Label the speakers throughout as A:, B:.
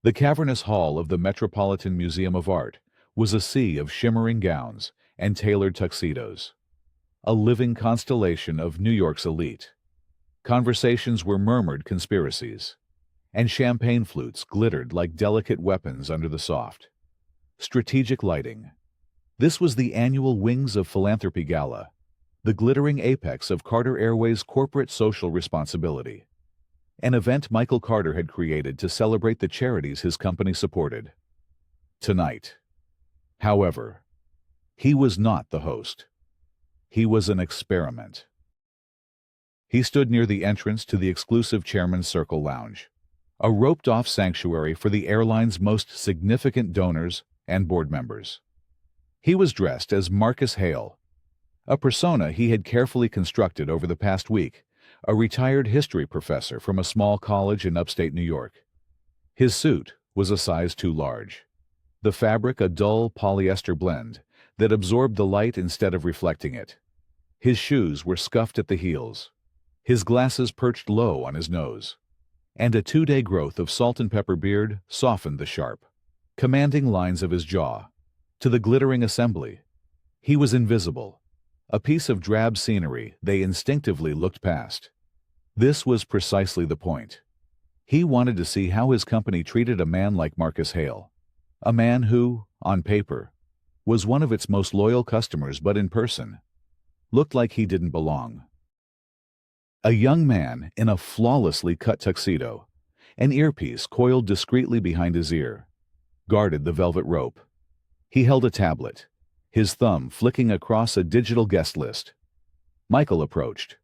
A: The cavernous hall of the Metropolitan Museum of Art was a sea of shimmering gowns and tailored tuxedos, a living constellation of New York's elite. Conversations were murmured conspiracies, and champagne flutes glittered like delicate weapons under the soft, strategic lighting. This was the annual Wings of Philanthropy Gala, the glittering apex of Carter Airways' corporate social responsibility, an event Michael Carter had created to celebrate the charities his company supported. Tonight, however, he was not the host. He was an experiment. He stood near the entrance to the exclusive Chairman's Circle Lounge, a roped-off sanctuary for the airline's most significant donors and board members. He was dressed as Marcus Hale, a persona he had carefully constructed over the past week, a retired history professor from a small college in upstate New York. His suit was a size too large, the fabric a dull polyester blend that absorbed the light instead of reflecting it. His shoes were scuffed at the heels, his glasses perched low on his nose, and a 2-day growth of salt and pepper beard softened the sharp, commanding lines of his jaw. To the glittering assembly, he was invisible, a piece of drab scenery they instinctively looked past. This was precisely the point. He wanted to see how his company treated a man like Marcus Hale, a man who, on paper, was one of its most loyal customers but in person, looked like he didn't belong. A young man in a flawlessly cut tuxedo, an earpiece coiled discreetly behind his ear, guarded the velvet rope. He held a tablet, his thumb flicking across a digital guest list. Michael approached,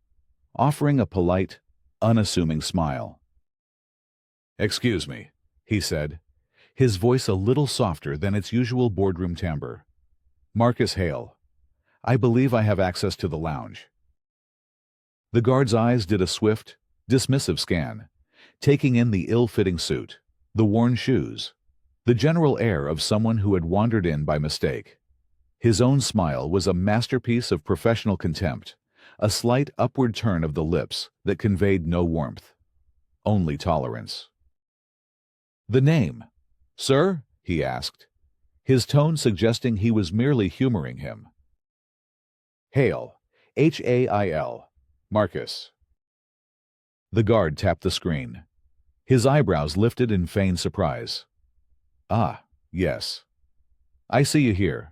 A: offering a polite, unassuming smile. "Excuse me," he said, his voice a little softer than its usual boardroom timbre. "Marcus Hale. I believe I have access to the lounge." The guard's eyes did a swift, dismissive scan, taking in the ill-fitting suit, the worn shoes, the general air of someone who had wandered in by mistake. His own smile was a masterpiece of professional contempt, a slight upward turn of the lips that conveyed no warmth, only tolerance. "The name, sir?" he asked, his tone suggesting he was merely humoring him. "Hale, Hail, Marcus." The guard tapped the screen. His eyebrows lifted in feigned surprise. "Ah, yes. I see you here.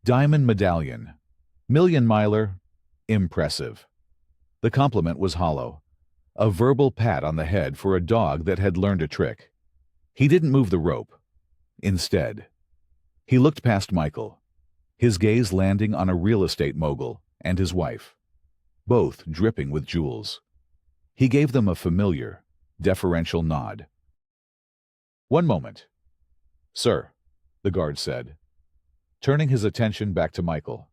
A: Diamond medallion. Million-miler. Impressive." The compliment was hollow, a verbal pat on the head for a dog that had learned a trick. He didn't move the rope. Instead, he looked past Michael, his gaze landing on a real estate mogul and his wife, both dripping with jewels. He gave them a familiar, deferential nod. "One moment. Sir," the guard said, turning his attention back to Michael,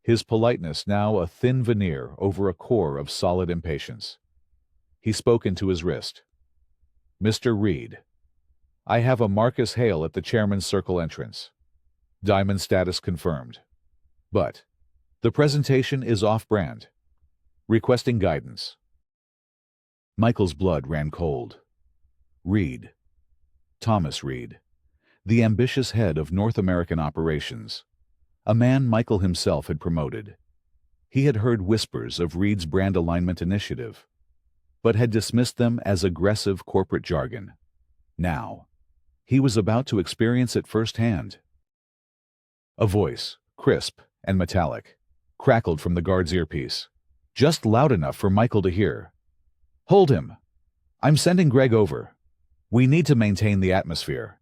A: his politeness now a thin veneer over a core of solid impatience. He spoke into his wrist. "Mr. Reed, I have a Marcus Hale at the Chairman's Circle entrance. Diamond status confirmed. But the presentation is off-brand. Requesting guidance." Michael's blood ran cold. Reed. Thomas Reed, the ambitious head of North American operations, a man Michael himself had promoted. He had heard whispers of Reed's brand alignment initiative, but had dismissed them as aggressive corporate jargon. Now, he was about to experience it firsthand. A voice, crisp and metallic, crackled from the guard's earpiece, just loud enough for Michael to hear. "Hold him. I'm sending Greg over. We need to maintain the atmosphere."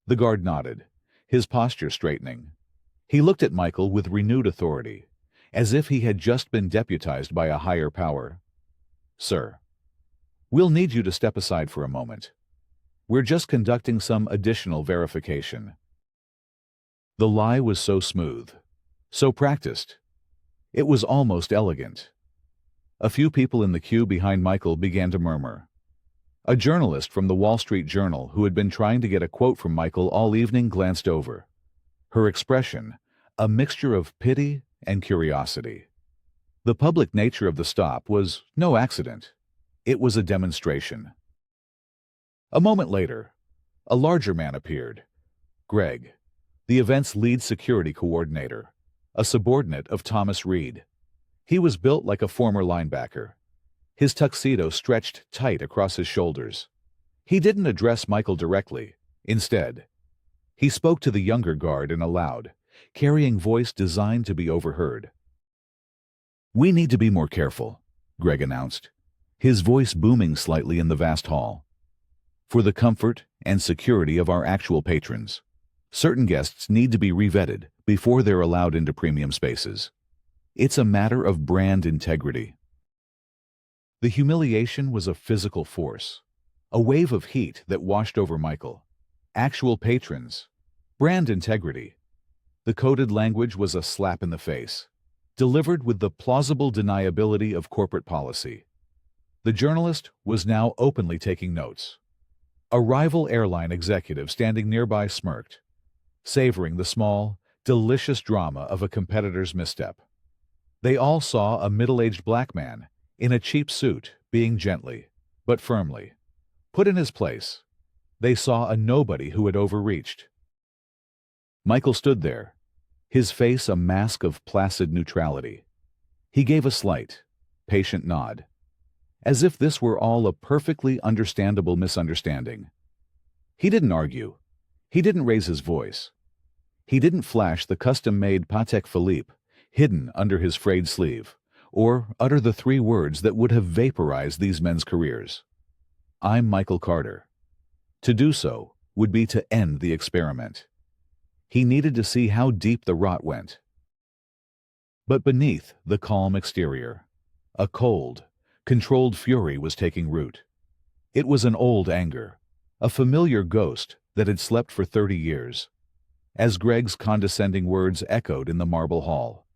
A: The guard nodded, his posture straightening. He looked at Michael with renewed authority, as if he had just been deputized by a higher power. "Sir, we'll need you to step aside for a moment. We're just conducting some additional verification." The lie was so smooth, so practiced. It was almost elegant. A few people in the queue behind Michael began to murmur. A journalist from the Wall Street Journal who had been trying to get a quote from Michael all evening glanced over, her expression a mixture of pity and curiosity. The public nature of the stop was no accident. It was a demonstration. A moment later, a larger man appeared. Greg, the event's lead security coordinator, a subordinate of Thomas Reed. He was built like a former linebacker. His tuxedo stretched tight across his shoulders. He didn't address Michael directly. Instead, he spoke to the younger guard in a loud, carrying voice designed to be overheard. "We need to be more careful," Greg announced, his voice booming slightly in the vast hall. "For the comfort and security of our actual patrons, certain guests need to be revetted before they're allowed into premium spaces. It's a matter of brand integrity." The humiliation was a physical force, a wave of heat that washed over Michael. Actual patrons, brand integrity. The coded language was a slap in the face, delivered with the plausible deniability of corporate policy. The journalist was now openly taking notes. A rival airline executive standing nearby smirked, savoring the small, delicious drama of a competitor's misstep. They all saw a middle-aged black man in a cheap suit being gently, but firmly, put in his place. They saw a nobody who had overreached. Michael stood there, his face a mask of placid neutrality. He gave a slight, patient nod, as if this were all a perfectly understandable misunderstanding. He didn't argue. He didn't raise his voice. He didn't flash the custom-made Patek Philippe hidden under his frayed sleeve, or utter the three words that would have vaporized these men's careers. "I'm Michael Carter." To do so would be to end the experiment. He needed to see how deep the rot went. But beneath the calm exterior, a cold, controlled fury was taking root. It was an old anger, a familiar ghost that had slept for 30 years. As Greg's condescending words echoed in the marble hall,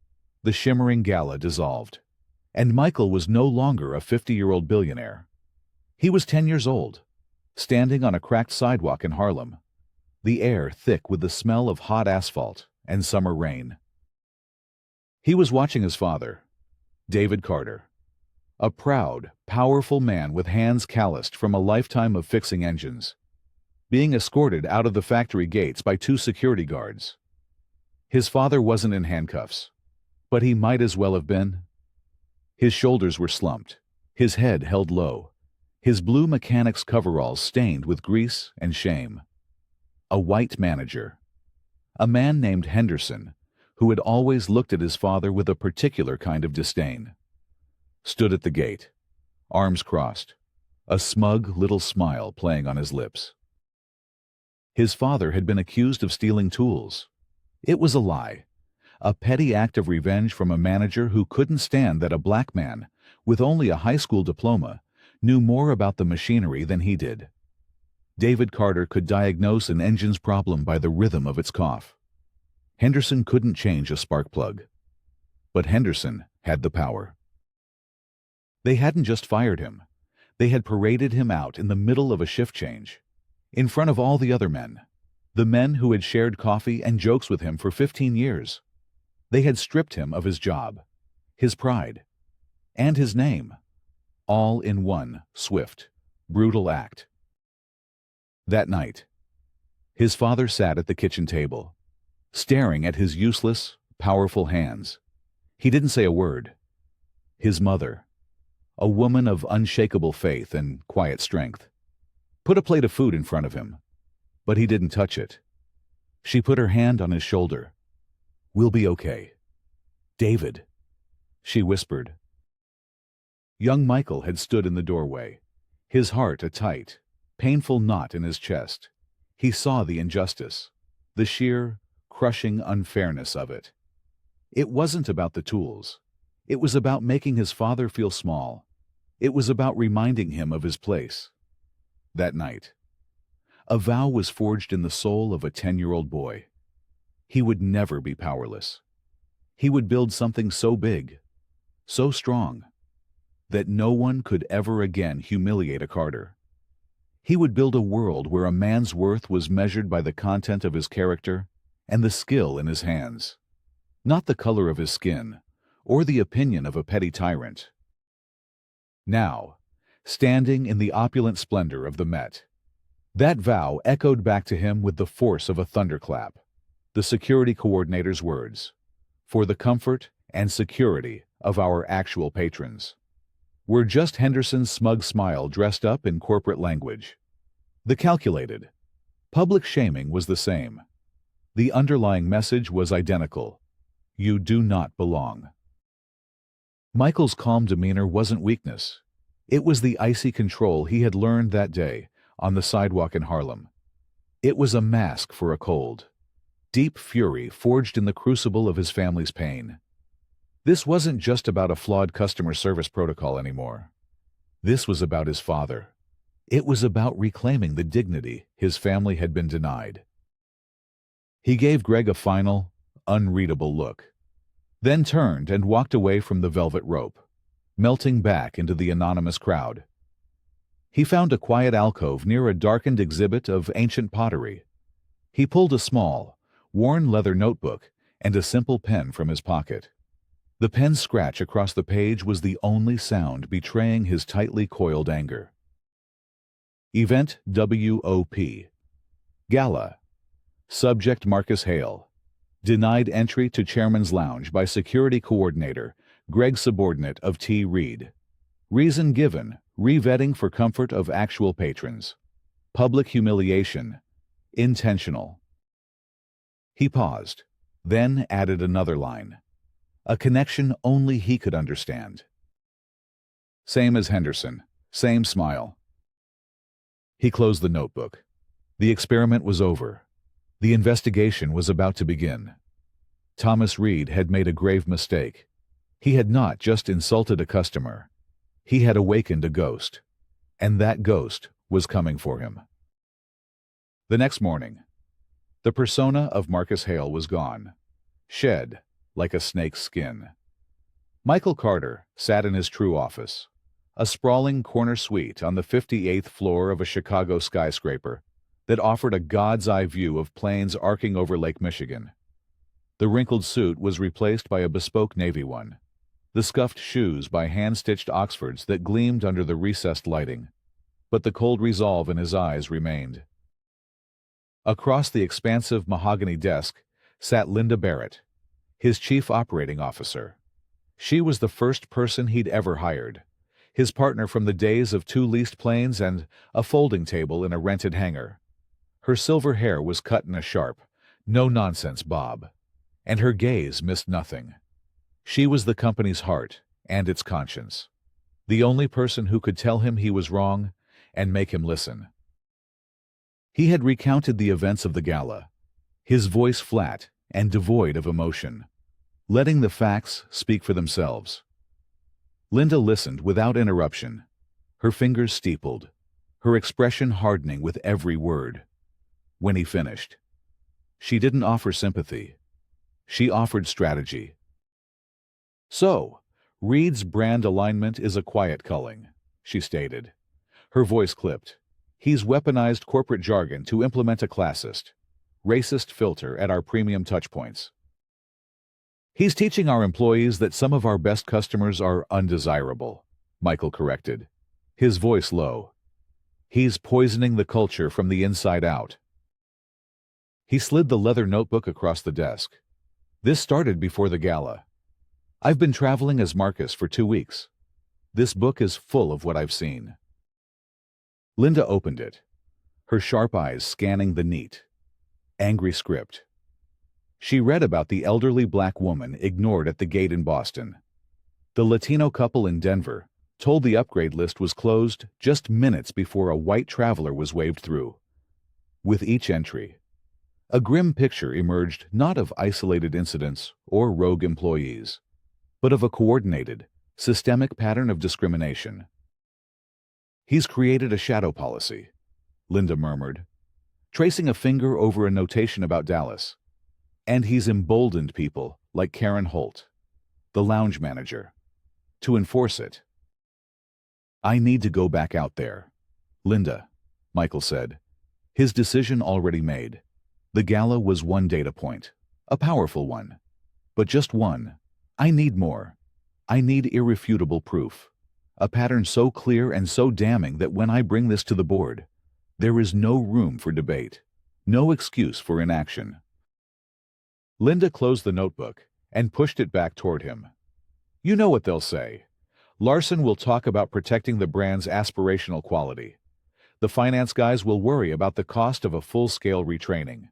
A: the shimmering gala dissolved, and Michael was no longer a 50-year-old billionaire. He was 10 years old, standing on a cracked sidewalk in Harlem, the air thick with the smell of hot asphalt and summer rain. He was watching his father, David Carter, a proud, powerful man with hands calloused from a lifetime of fixing engines, being escorted out of the factory gates by 2 security guards. His father wasn't in handcuffs, but he might as well have been. His shoulders were slumped, his head held low, his blue mechanic's coveralls stained with grease and shame. A white manager, a man named Henderson, who had always looked at his father with a particular kind of disdain, stood at the gate, arms crossed, a smug little smile playing on his lips. His father had been accused of stealing tools. It was a lie, a petty act of revenge from a manager who couldn't stand that a black man, with only a high school diploma, knew more about the machinery than he did. David Carter could diagnose an engine's problem by the rhythm of its cough. Henderson couldn't change a spark plug, but Henderson had the power. They hadn't just fired him. They had paraded him out in the middle of a shift change, in front of all the other men, the men who had shared coffee and jokes with him for 15 years. They had stripped him of his job, his pride, and his name, all in one swift, brutal act. That night, his father sat at the kitchen table, staring at his useless, powerful hands. He didn't say a word. His mother, a woman of unshakable faith and quiet strength, put a plate of food in front of him, but he didn't touch it. She put her hand on his shoulder. "We'll be okay. David," she whispered. Young Michael had stood in the doorway, his heart a tight, painful knot in his chest. He saw the injustice, the sheer, crushing unfairness of it. It wasn't about the tools. It was about making his father feel small. It was about reminding him of his place. That night, a vow was forged in the soul of a 10-year-old boy. He would never be powerless. He would build something so big, so strong, that no one could ever again humiliate a Carter. He would build a world where a man's worth was measured by the content of his character and the skill in his hands, not the color of his skin or the opinion of a petty tyrant. Now, standing in the opulent splendor of the Met, That vow echoed back to him with the force of a thunderclap. The security coordinator's words, "For the comfort and security of our actual patrons," were just Henderson's smug smile dressed up in corporate language. The calculated, public shaming was the same. The underlying message was identical. You do not belong. Michael's calm demeanor wasn't weakness. It was the icy control he had learned that day on the sidewalk in Harlem. It was a mask for a cold, deep fury forged in the crucible of his family's pain. This wasn't just about a flawed customer service protocol anymore. This was about his father. It was about reclaiming the dignity his family had been denied. He gave Greg a final, unreadable look, then turned and walked away from the velvet rope, melting back into the anonymous crowd. He found a quiet alcove near a darkened exhibit of ancient pottery. He pulled a small, worn leather notebook and a simple pen from his pocket. The pen's scratch across the page was the only sound betraying his tightly coiled anger. Event WOP. Gala. Subject Marcus Hale. Denied entry to Chairman's Lounge by Security Coordinator, Greg Subordinate of T. Reed. Reason given, revetting for comfort of actual patrons. Public humiliation. Intentional. He paused, then added another line. A connection only he could understand. Same as Henderson, same smile. He closed the notebook. The experiment was over. The investigation was about to begin. Thomas Reed had made a grave mistake. He had not just insulted a customer. He had awakened a ghost. And that ghost was coming for him. The next morning, the persona of Marcus Hale was gone, shed like a snake's skin. Michael Carter sat in his true office, a sprawling corner suite on the 58th floor of a Chicago skyscraper that offered a god's-eye view of plains arcing over Lake Michigan. The wrinkled suit was replaced by a bespoke navy one, the scuffed shoes by hand-stitched Oxfords that gleamed under the recessed lighting, but the cold resolve in his eyes remained. Across the expansive mahogany desk sat Linda Barrett, his chief operating officer. She was the first person he'd ever hired, his partner from the days of 2 leased planes and a folding table in a rented hangar. Her silver hair was cut in a sharp, no-nonsense bob, and her gaze missed nothing. She was the company's heart and its conscience, the only person who could tell him he was wrong and make him listen. He had recounted the events of the gala, his voice flat and devoid of emotion, letting the facts speak for themselves. Linda listened without interruption, her fingers steepled, her expression hardening with every word. When he finished, she didn't offer sympathy. She offered strategy. "So, Reed's brand alignment is a quiet culling," she stated. Her voice clipped. "He's weaponized corporate jargon to implement a classist, racist filter at our premium touchpoints. He's teaching our employees that some of our best customers are undesirable," Michael corrected, his voice low. "He's poisoning the culture from the inside out." He slid the leather notebook across the desk. "This started before the gala. I've been traveling as Marcus for 2 weeks. This book is full of what I've seen." Linda opened it, her sharp eyes scanning the neat, angry script. She read about the elderly black woman ignored at the gate in Boston, the Latino couple in Denver, told the upgrade list was closed just minutes before a white traveler was waved through. With each entry, a grim picture emerged not of isolated incidents or rogue employees, but of a coordinated, systemic pattern of discrimination. "He's created a shadow policy," Linda murmured, tracing a finger over a notation about Dallas. "And he's emboldened people like Karen Holt, the lounge manager, to enforce it." "I need to go back out there." "Linda," Michael said, his decision already made. The gala was one data point, a powerful one, but just one. I need more. I need irrefutable proof, a pattern so clear and so damning that when I bring this to the board, There is no room for debate, no excuse for inaction. Linda closed the notebook and pushed it back toward him. You know what they'll say. Larson will talk about protecting the brand's aspirational quality. The finance guys will worry about the cost of a full-scale retraining.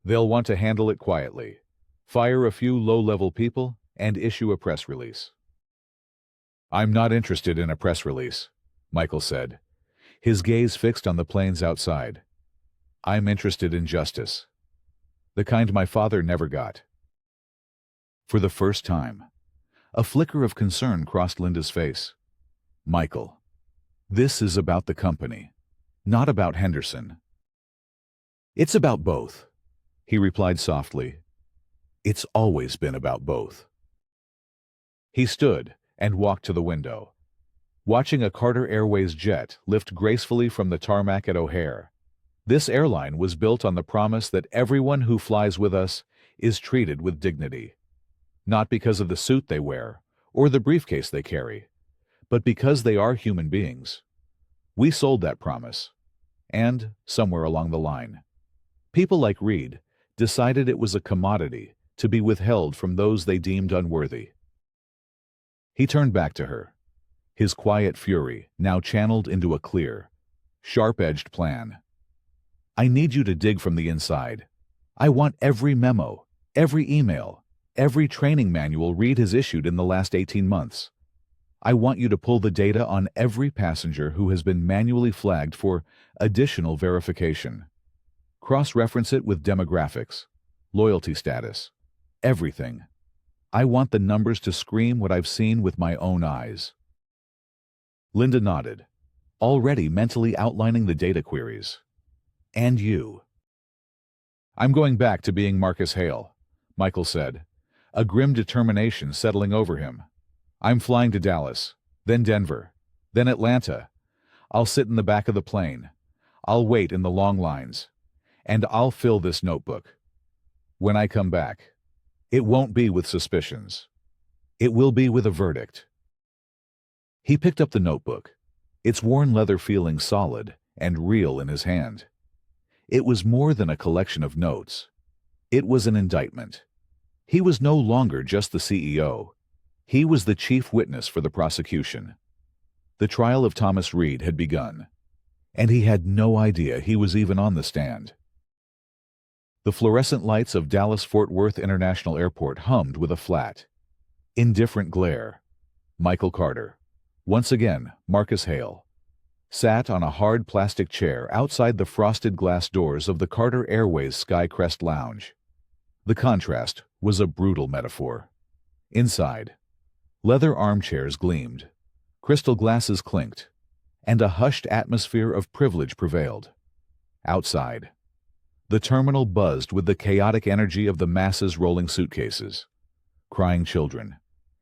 A: They'll want to handle it quietly, fire a few low-level people, and issue a press release. I'm not interested in a press release, Michael said, his gaze fixed on the planes outside. I'm interested in justice. The kind my father never got. For the first time, a flicker of concern crossed Linda's face. Michael, this is about the company, not about Henderson. It's about both, he replied softly. It's always been about both. He stood and walked to the window, watching a Carter Airways jet lift gracefully from the tarmac at O'Hare. This airline was built on the promise that everyone who flies with us is treated with dignity. Not because of the suit they wear or the briefcase they carry, but because they are human beings. We sold that promise, and, somewhere along the line, people like Reed decided it was a commodity to be withheld from those they deemed unworthy. He turned back to her, his quiet fury now channeled into a clear, sharp-edged plan. I need you to dig from the inside. I want every memo, every email, every training manual Reed has issued in the last 18 months. I want you to pull the data on every passenger who has been manually flagged for additional verification. Cross-reference it with demographics, loyalty status, everything. I want the numbers to scream what I've seen with my own eyes. Linda nodded, already mentally outlining the data queries. And you. I'm going back to being Marcus Hale, Michael said, a grim determination settling over him. I'm flying to Dallas, then Denver, then Atlanta. I'll sit in the back of the plane. I'll wait in the long lines. And I'll fill this notebook. When I come back, it won't be with suspicions. It will be with a verdict. He picked up the notebook, its worn leather feeling solid and real in his hand. It was more than a collection of notes. It was an indictment. He was no longer just the CEO. He was the chief witness for the prosecution. The trial of Thomas Reed had begun, and he had no idea he was even on the stand. The fluorescent lights of Dallas-Fort Worth International Airport hummed with a flat, indifferent glare. Michael Carter, once again Marcus Hale, sat on a hard plastic chair outside the frosted glass doors of the Carter Airways Skycrest Lounge. The contrast was a brutal metaphor. Inside, leather armchairs gleamed, crystal glasses clinked, and a hushed atmosphere of privilege prevailed. Outside, the terminal buzzed with the chaotic energy of the masses rolling suitcases, crying children,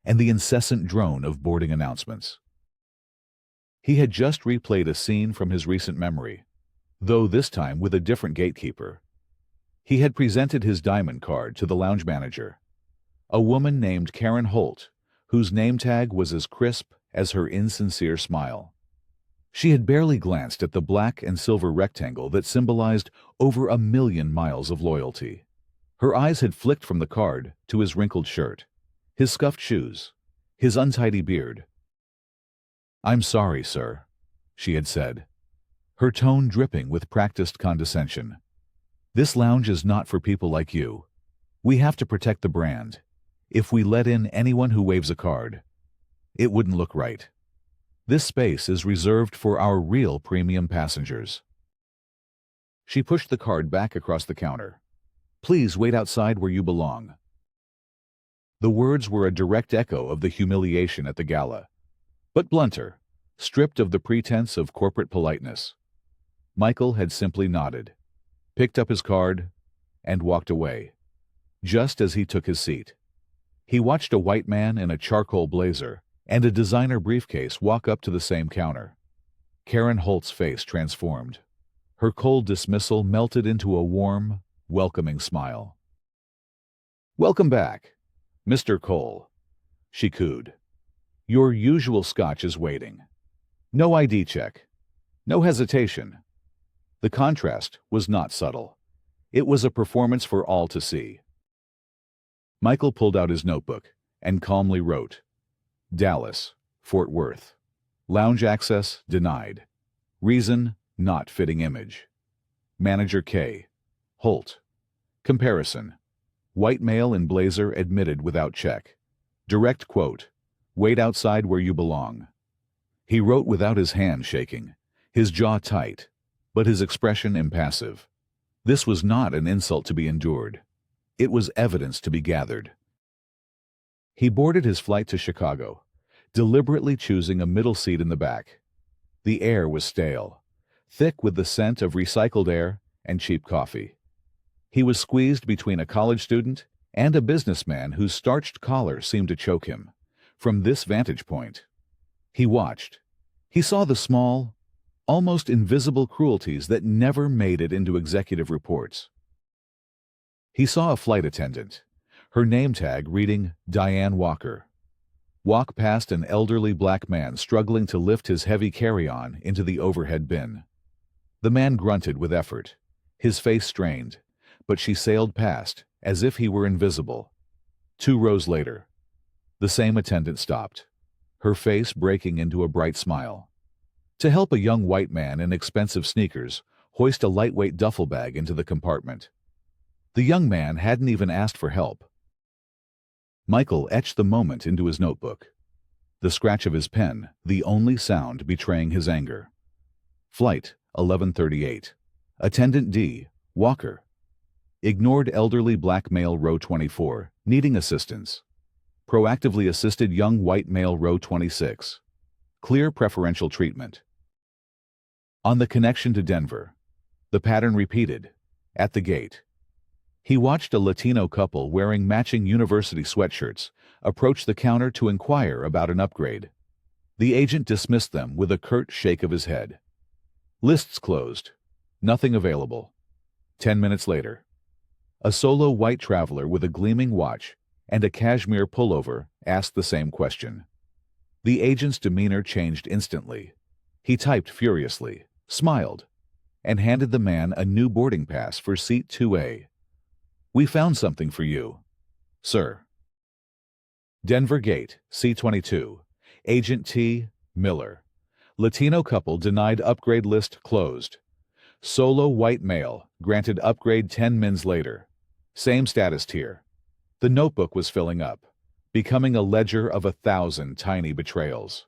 A: and the incessant drone of boarding announcements. He had just replayed a scene from his recent memory, though this time with a different gatekeeper. He had presented his diamond card to the lounge manager, a woman named Karen Holt, whose name tag was as crisp as her insincere smile. She had barely glanced at the black and silver rectangle that symbolized over 1 million miles of loyalty. Her eyes had flicked from the card to his wrinkled shirt, his scuffed shoes, his untidy beard. "I'm sorry, sir," she had said, her tone dripping with practiced condescension. "This lounge is not for people like you. We have to protect the brand. If we let in anyone who waves a card, it wouldn't look right. This space is reserved for our real premium passengers." She pushed the card back across the counter. "Please wait outside where you belong." The words were a direct echo of the humiliation at the gala, but blunter, stripped of the pretense of corporate politeness. Michael had simply nodded, picked up his card, and walked away. Just as he took his seat, he watched a white man in a charcoal blazer and a designer briefcase walk up to the same counter. Karen Holt's face transformed. Her cold dismissal melted into a warm, welcoming smile. "Welcome back, Mr. Cole," she cooed. "Your usual scotch is waiting. No ID check. No hesitation. The contrast was not subtle. It was a performance for all to see. Michael pulled out his notebook and calmly wrote, Dallas, Fort Worth. Lounge access denied. Reason, not fitting image. Manager K. Holt. Comparison. White male in blazer admitted without check. Direct quote. Wait outside where you belong. He wrote without his hand shaking, his jaw tight, but his expression impassive. This was not an insult to be endured. It was evidence to be gathered. He boarded his flight to Chicago, deliberately choosing a middle seat in the back. The air was stale, thick with the scent of recycled air and cheap coffee. He was squeezed between a college student and a businessman whose starched collar seemed to choke him. From this vantage point, he watched. He saw the small, almost invisible cruelties that never made it into executive reports. He saw a flight attendant, her name tag reading Diane Walker, walk past an elderly black man struggling to lift his heavy carry-on into the overhead bin. The man grunted with effort, his face strained, but she sailed past as if he were invisible. 2 rows later, the same attendant stopped, her face breaking into a bright smile. To help a young white man in expensive sneakers hoist a lightweight duffel bag into the compartment. The young man hadn't even asked for help. Michael etched the moment into his notebook. The scratch of his pen, the only sound betraying his anger. Flight 1138. Attendant D. Walker. Ignored elderly black male row 24, needing assistance. Proactively assisted young white male row 26. Clear preferential treatment. On the connection to Denver, the pattern repeated. At the gate, he watched a Latino couple wearing matching university sweatshirts approach the counter to inquire about an upgrade. The agent dismissed them with a curt shake of his head. Lists closed. Nothing available. 10 minutes later, a solo white traveler with a gleaming watch and a cashmere pullover asked the same question. The agent's demeanor changed instantly. He typed furiously, smiled, and handed the man a new boarding pass for seat 2A. We found something for you, sir. Denver Gate, C22. Agent T. Miller. Latino couple denied upgrade, list closed. Solo white male granted upgrade 10 mins later. Same status tier. The notebook was filling up, becoming a ledger of 1,000 tiny betrayals.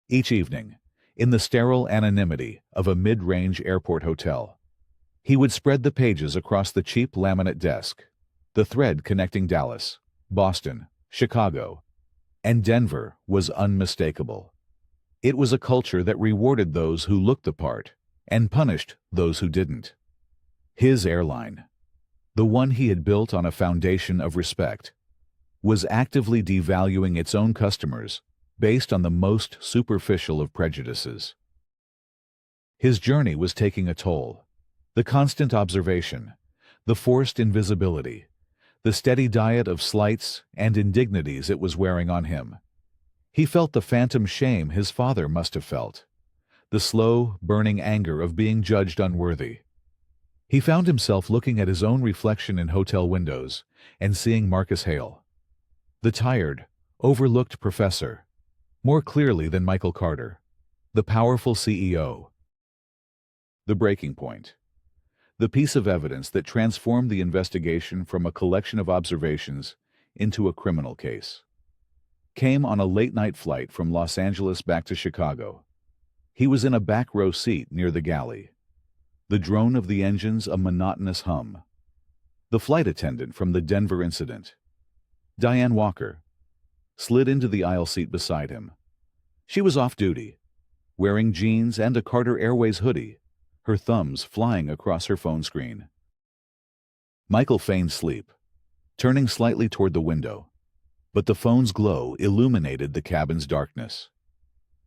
A: Each evening, in the sterile anonymity of a mid-range airport hotel, he would spread the pages across the cheap laminate desk, the thread connecting Dallas, Boston, Chicago, and Denver was unmistakable. It was a culture that rewarded those who looked the part and punished those who didn't. His airline, the one he had built on a foundation of respect, was actively devaluing its own customers based on the most superficial of prejudices. His journey was taking a toll. The constant observation, the forced invisibility, the steady diet of slights and indignities it was wearing on him. He felt the phantom shame his father must have felt, the slow, burning anger of being judged unworthy. He found himself looking at his own reflection in hotel windows and seeing Marcus Hale, the tired, overlooked professor, more clearly than Michael Carter, the powerful CEO. The breaking point. The piece of evidence that transformed the investigation from a collection of observations into a criminal case, came on a late-night flight from Los Angeles back to Chicago. He was in a back row seat near the galley, the drone of the engines a monotonous hum. The flight attendant from the Denver incident, Diane Walker, slid into the aisle seat beside him. She was off duty, wearing jeans and a Carter Airways hoodie, her thumbs flying across her phone screen. Michael feigned sleep, turning slightly toward the window, but the phone's glow illuminated the cabin's darkness.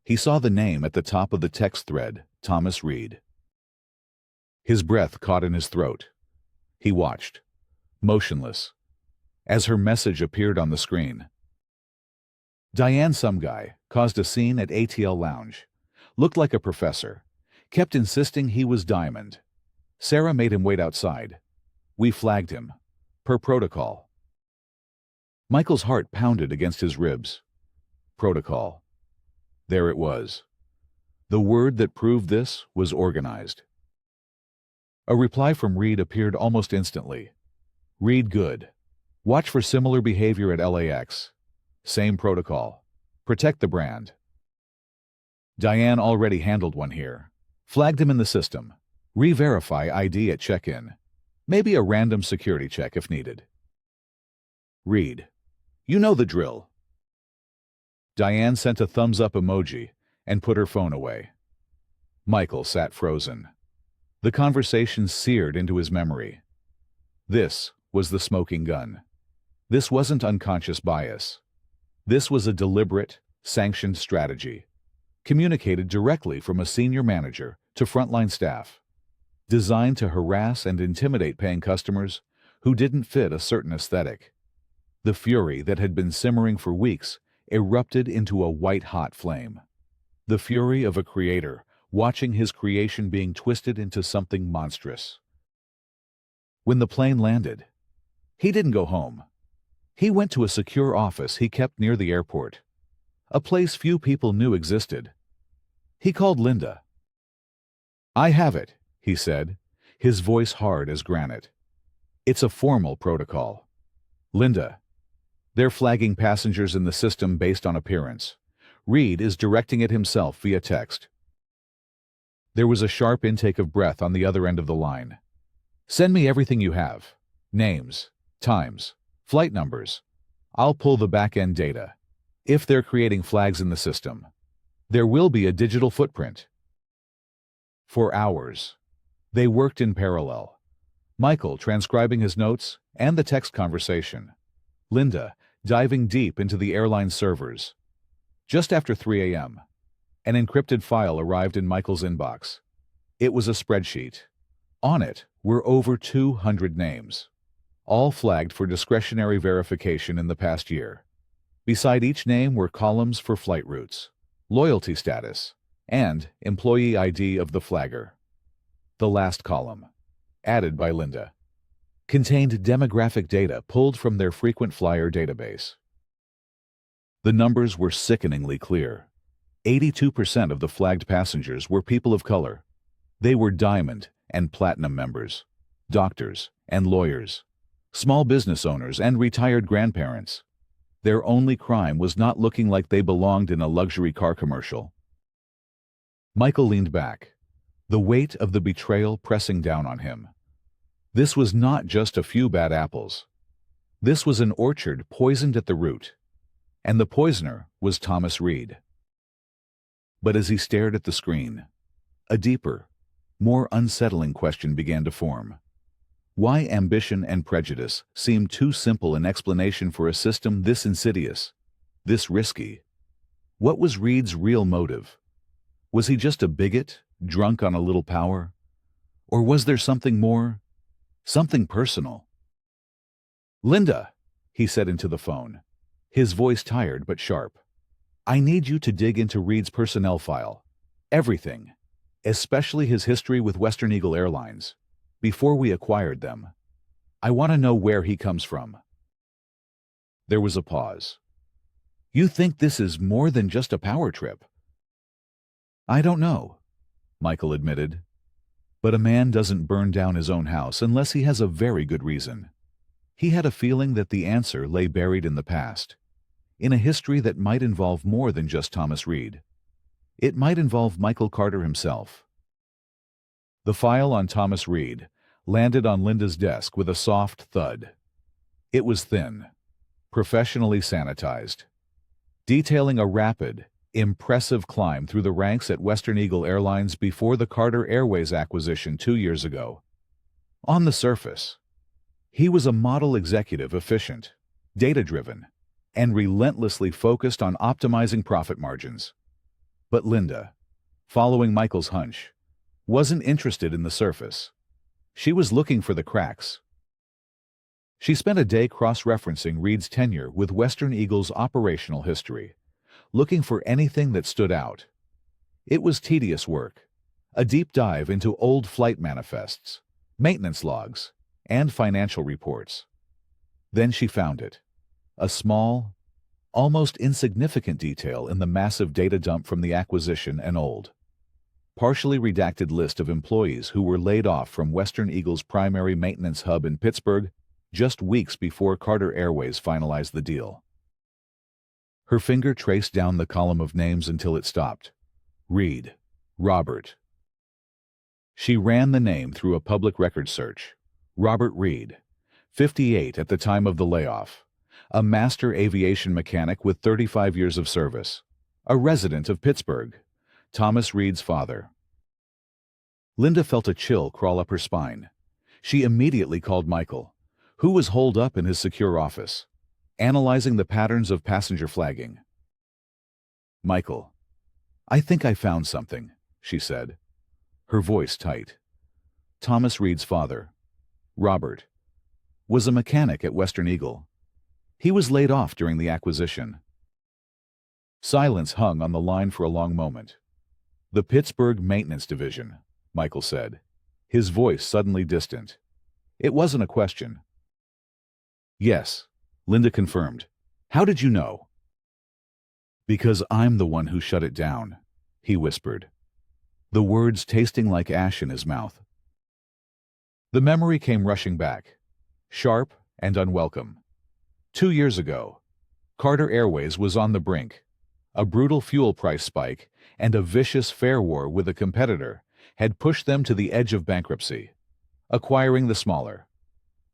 A: He saw the name at the top of the text thread, Thomas Reed. His breath caught in his throat. He watched, motionless, as her message appeared on the screen. Diane, some guy, caused a scene at ATL Lounge. Looked like a professor. kept insisting he was Diamond. Sarah made him wait outside. We flagged him, per protocol. Michael's heart pounded against his ribs. Protocol. There it was. The word that proved this was organized. A reply from Reed appeared almost instantly. Read good. Watch for similar behavior at LAX. Same protocol. Protect the brand. Diane already handled one here. Flagged him in the system. Re-verify ID at check-in. Maybe a random security check if needed. Reed. You know the drill. Diane sent a thumbs-up emoji and put her phone away. Michael sat frozen. The conversation seared into his memory. This was the smoking gun. This wasn't unconscious bias. This was a deliberate, sanctioned strategy, communicated directly from a senior manager to frontline staff, designed to harass and intimidate paying customers who didn't fit a certain aesthetic. The fury that had been simmering for weeks erupted into a white-hot flame. The fury of a creator watching his creation being twisted into something monstrous. When the plane landed, he didn't go home. He went to a secure office he kept near the airport, a place few people knew existed. He called Linda. I have it, he said, his voice hard as granite. It's a formal protocol. Linda, they're flagging passengers in the system based on appearance. Reed is directing it himself via text. There was a sharp intake of breath on the other end of the line. Send me everything you have. Names, times, flight numbers. I'll pull the back-end data. If they're creating flags in the system, there will be a digital footprint. For hours, they worked in parallel. Michael transcribing his notes and the text conversation. Linda diving deep into the airline servers. Just after 3 a.m., an encrypted file arrived in Michael's inbox. It was a spreadsheet. On it were over 200 names, all flagged for discretionary verification in the past year. Beside each name were columns for flight routes, loyalty status, and employee ID of the flagger. The last column, added by Linda, contained demographic data pulled from their frequent flyer database. The numbers were sickeningly clear. 82% of the flagged passengers were people of color. They were Diamond and Platinum members, doctors and lawyers, small business owners and retired grandparents. Their only crime was not looking like they belonged in a luxury car commercial. Michael leaned back, the weight of the betrayal pressing down on him. This was not just a few bad apples. This was an orchard poisoned at the root, and the poisoner was Thomas Reed. But as he stared at the screen, a deeper, more unsettling question began to form. Why ambition and prejudice seemed too simple an explanation for a system this insidious, this risky. What was Reed's real motive? Was he just a bigot, drunk on a little power? Or was there something more, something personal? Linda, he said into the phone, his voice tired but sharp. I need you to dig into Reed's personnel file. Everything, especially his history with Western Eagle Airlines, before we acquired them. I want to know where he comes from. There was a pause. You think this is more than just a power trip? I don't know, Michael admitted. But a man doesn't burn down his own house unless he has a very good reason. He had a feeling that the answer lay buried in the past, in a history that might involve more than just Thomas Reed. It might involve Michael Carter himself. The file on Thomas Reed landed on Linda's desk with a soft thud. It was thin, professionally sanitized, detailing a rapid, impressive climb through the ranks at Western Eagle Airlines before the Carter Airways acquisition 2 years ago. On the surface, he was a model executive, efficient, data-driven, and relentlessly focused on optimizing profit margins. But Linda, following Michael's hunch, wasn't interested in the surface. She was looking for the cracks. She spent a day cross-referencing Reed's tenure with Western Eagle's operational history, looking for anything that stood out. It was tedious work, A deep dive into old flight manifests, maintenance logs, and financial reports. Then she found it. A small, almost insignificant detail in the massive data dump from the acquisition: an old, partially redacted list of employees who were laid off from Western Eagle's primary maintenance hub in Pittsburgh just weeks before Carter Airways finalized the deal. Her finger traced down the column of names until it stopped. Reed, Robert. She ran the name through a public record search. Robert Reed, 58 at the time of the layoff, a master aviation mechanic with 35 years of service, a resident of Pittsburgh, Thomas Reed's father. Linda felt a chill crawl up her spine. She immediately called Michael, who was holed up in his secure office, analyzing the patterns of passenger flagging. "Michael, I think I found something," she said, her voice tight. Thomas Reed's father, Robert, was a mechanic at Western Eagle. He was laid off during the acquisition. Silence hung on the line for a long moment. "The Pittsburgh Maintenance Division," Michael said, his voice suddenly distant. It wasn't a question. "Yes," Linda confirmed. "How did you know?" "Because I'm the one who shut it down," he whispered, the words tasting like ash in his mouth. The memory came rushing back, sharp and unwelcome. 2 years ago, Carter Airways was on the brink. A brutal fuel price spike and a vicious fare war with a competitor had pushed them to the edge of bankruptcy. Acquiring the smaller,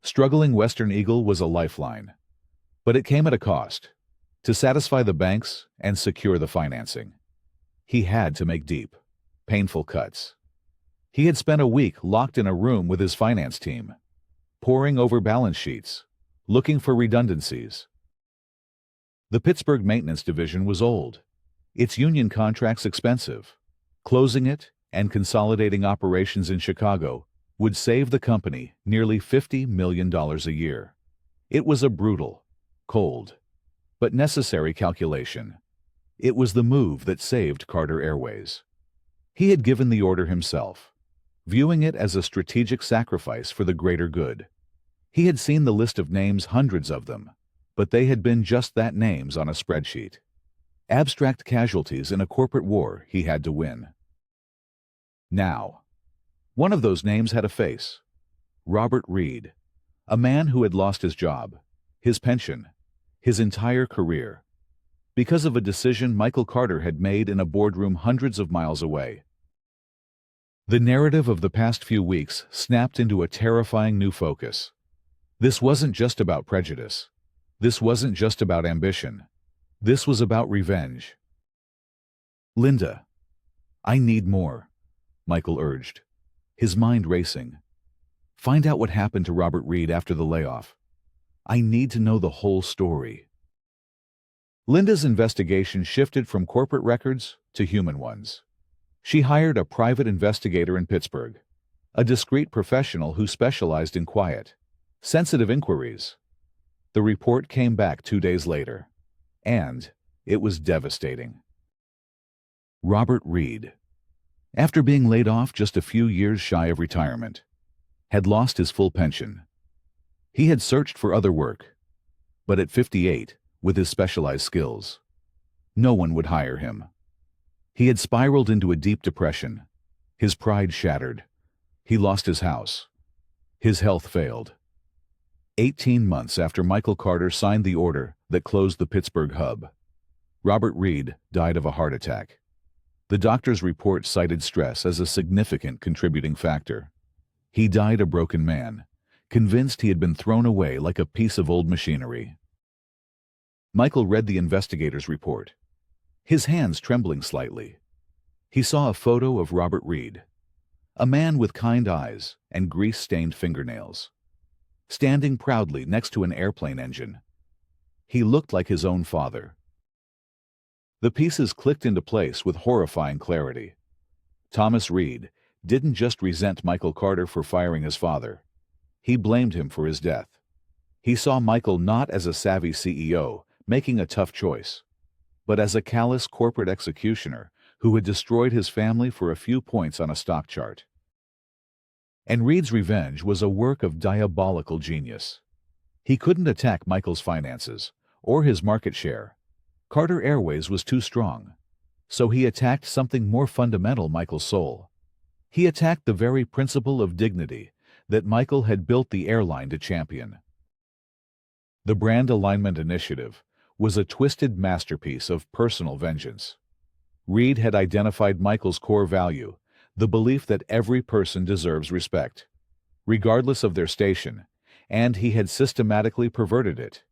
A: struggling Western Eagle was a lifeline. But it came at a cost. To satisfy the banks and secure the financing, he had to make deep, painful cuts. He had spent a week locked in a room with his finance team, poring over balance sheets, looking for redundancies. The Pittsburgh Maintenance Division was old, its union contracts expensive. Closing it and consolidating operations in Chicago would save the company nearly $50 million a year. It was a brutal, cold, but necessary calculation. It was the move that saved Carter Airways. He had given the order himself, viewing it as a strategic sacrifice for the greater good. He had seen the list of names, hundreds of them, but they had been just that, names on a spreadsheet. Abstract casualties in a corporate war he had to win. Now, one of those names had a face. Robert Reed, a man who had lost his job, his pension, his entire career, because of a decision Michael Carter had made in a boardroom hundreds of miles away. The narrative of the past few weeks snapped into a terrifying new focus. This wasn't just about prejudice. This wasn't just about ambition. This was about revenge. "Linda, I need more," Michael urged, his mind racing. "Find out what happened to Robert Reed after the layoff. I need to know the whole story." Linda's investigation shifted from corporate records to human ones. She hired a private investigator in Pittsburgh, a discreet professional who specialized in quiet, sensitive inquiries. The report came back 2 days later, and it was devastating. Robert Reed, after being laid off just a few years shy of retirement, had lost his full pension. He had searched for other work, but at 58, with his specialized skills, no one would hire him. He had spiraled into a deep depression, his pride shattered. He lost his house. His health failed. 18 months after Michael Carter signed the order that closed the Pittsburgh hub, Robert Reed died of a heart attack. The doctor's report cited stress as a significant contributing factor. He died a broken man, convinced he had been thrown away like a piece of old machinery. Michael read the investigator's report, his hands trembling slightly. He saw a photo of Robert Reed, a man with kind eyes and grease-stained fingernails, standing proudly next to an airplane engine. He looked like his own father. The pieces clicked into place with horrifying clarity. Thomas Reed didn't just resent Michael Carter for firing his father. He blamed him for his death. He saw Michael not as a savvy CEO making a tough choice, but as a callous corporate executioner who had destroyed his family for a few points on a stock chart. And Reed's revenge was a work of diabolical genius. He couldn't attack Michael's finances or his market share. Carter Airways was too strong. So he attacked something more fundamental: Michael's soul. He attacked the very principle of dignity that Michael had built the airline to champion. The Brand Alignment Initiative was a twisted masterpiece of personal vengeance. Reed had identified Michael's core value, the belief that every person deserves respect, regardless of their station, and he had systematically perverted it.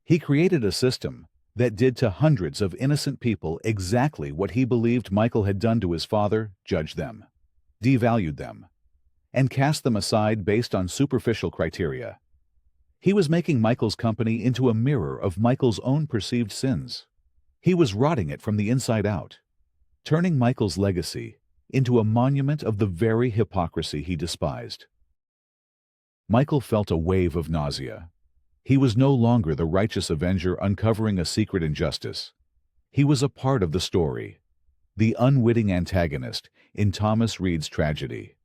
A: He created a system that did to hundreds of innocent people exactly what he believed Michael had done to his father: judged them, devalued them, and cast them aside based on superficial criteria. He was making Michael's company into a mirror of Michael's own perceived sins. He was rotting it from the inside out, turning Michael's legacy into a monument of the very hypocrisy he despised. Michael felt a wave of nausea. He was no longer the righteous avenger uncovering a secret injustice. He was a part of the story, the unwitting antagonist in Thomas Reed's tragedy.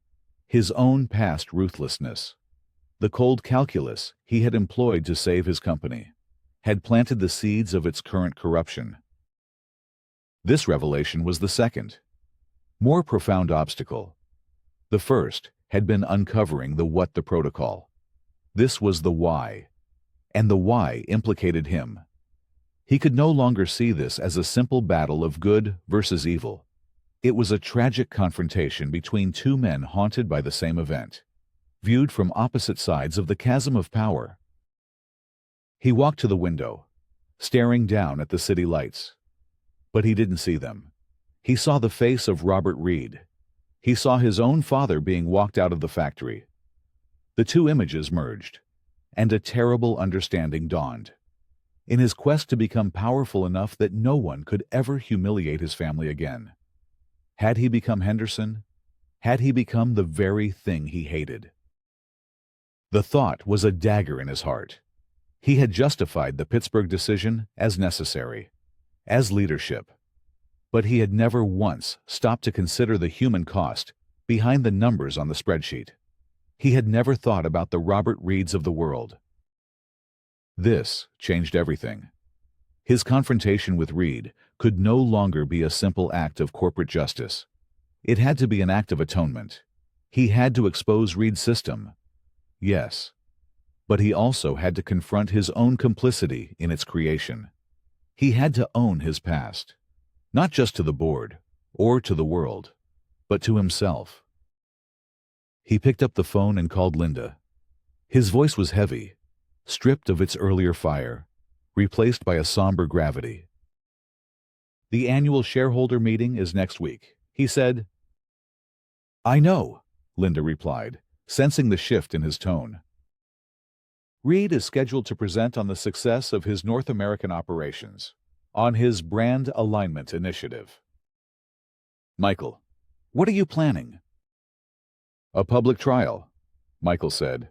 A: His own past ruthlessness, the cold calculus he had employed to save his company, had planted the seeds of its current corruption. This revelation was the second, more profound obstacle. The first had been uncovering the what, the protocol. This was the why, and the why implicated him. He could no longer see this as a simple battle of good versus evil. It was a tragic confrontation between two men haunted by the same event, viewed from opposite sides of the chasm of power. He walked to the window, staring down at the city lights. But he didn't see them. He saw the face of Robert Reed. He saw his own father being walked out of the factory. The two images merged, and a terrible understanding dawned. In his quest to become powerful enough that no one could ever humiliate his family again, had he become Henderson? Had he become the very thing he hated? The thought was a dagger in his heart. He had justified the Pittsburgh decision as necessary, as leadership. But he had never once stopped to consider the human cost behind the numbers on the spreadsheet. He had never thought about the Robert Reeds of the world. This changed everything. His confrontation with Reed could no longer be a simple act of corporate justice. It had to be an act of atonement. He had to expose Reed's system. Yes, but he also had to confront his own complicity in its creation. He had to own his past, not just to the board or to the world, but to himself. He picked up the phone and called Linda. His voice was heavy, stripped of its earlier fire, replaced by a somber gravity. "The annual shareholder meeting is next week," he said. "I know," Linda replied, sensing the shift in his tone. "Reed is scheduled to present on the success of his North American operations, on his Brand Alignment Initiative." "Michael, what are you planning?" "A public trial," Michael said.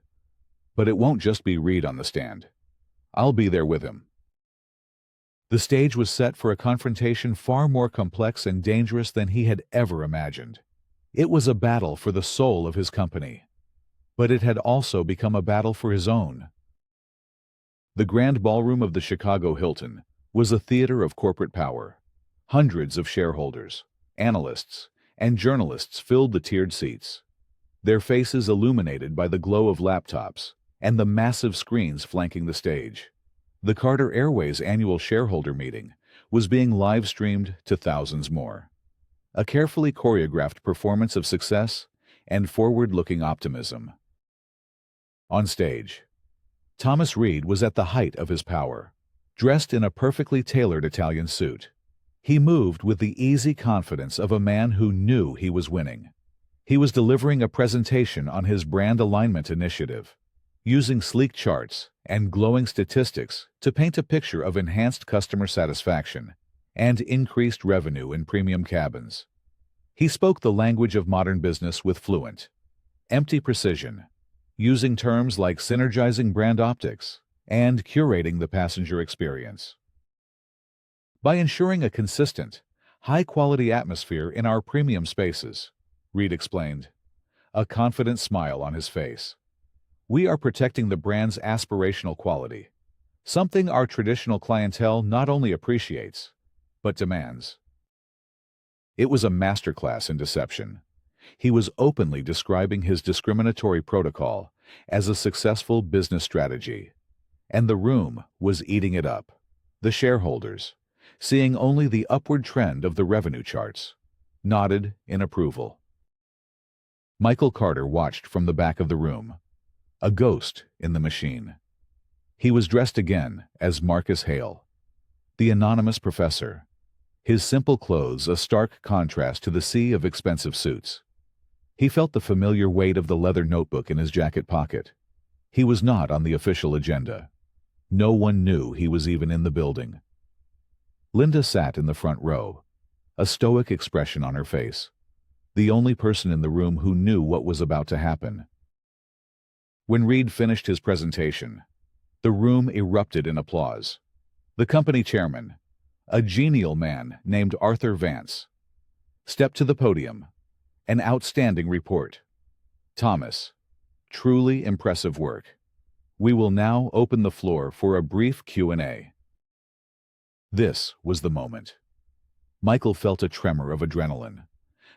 A: "But it won't just be Reed on the stand. I'll be there with him." The stage was set for a confrontation far more complex and dangerous than he had ever imagined. It was a battle for the soul of his company, but it had also become a battle for his own. The grand ballroom of the Chicago Hilton was a theater of corporate power. Hundreds of shareholders, analysts, and journalists filled the tiered seats, their faces illuminated by the glow of laptops and the massive screens flanking the stage. The Carter Airways annual shareholder meeting was being live-streamed to thousands more. A carefully choreographed performance of success and forward-looking optimism. On stage, Thomas Reed was at the height of his power, dressed in a perfectly tailored Italian suit. He moved with the easy confidence of a man who knew he was winning. He was delivering a presentation on his Brand Alignment Initiative, using sleek charts and glowing statistics to paint a picture of enhanced customer satisfaction and increased revenue in premium cabins. He spoke the language of modern business with fluent, empty precision, using terms like synergizing brand optics and curating the passenger experience. By ensuring a consistent, High-quality atmosphere in our premium spaces, Reed explained, a confident smile on his face. We are protecting the brand's aspirational quality, something our traditional clientele not only appreciates, but demands. It was a masterclass in deception. He was openly describing his discriminatory protocol as a successful business strategy, and the room was eating it up. The shareholders, seeing only the upward trend of the revenue charts, nodded in approval. Michael Carter watched from the back of the room, a ghost in the machine. He was dressed again as Marcus Hale, the anonymous professor, his simple clothes a stark contrast to the sea of expensive suits. He felt the familiar weight of the leather notebook in his jacket pocket. He was not on the official agenda. No one knew he was even in the building. Linda sat in the front row, a stoic expression on her face, the only person in the room who knew what was about to happen. When Reed finished his presentation, the room erupted in applause. The company chairman, a genial man named Arthur Vance, stepped to the podium. An outstanding report. Thomas, truly impressive work. We will now open the floor for a brief Q&A. This was the moment. Michael felt a tremor of adrenaline,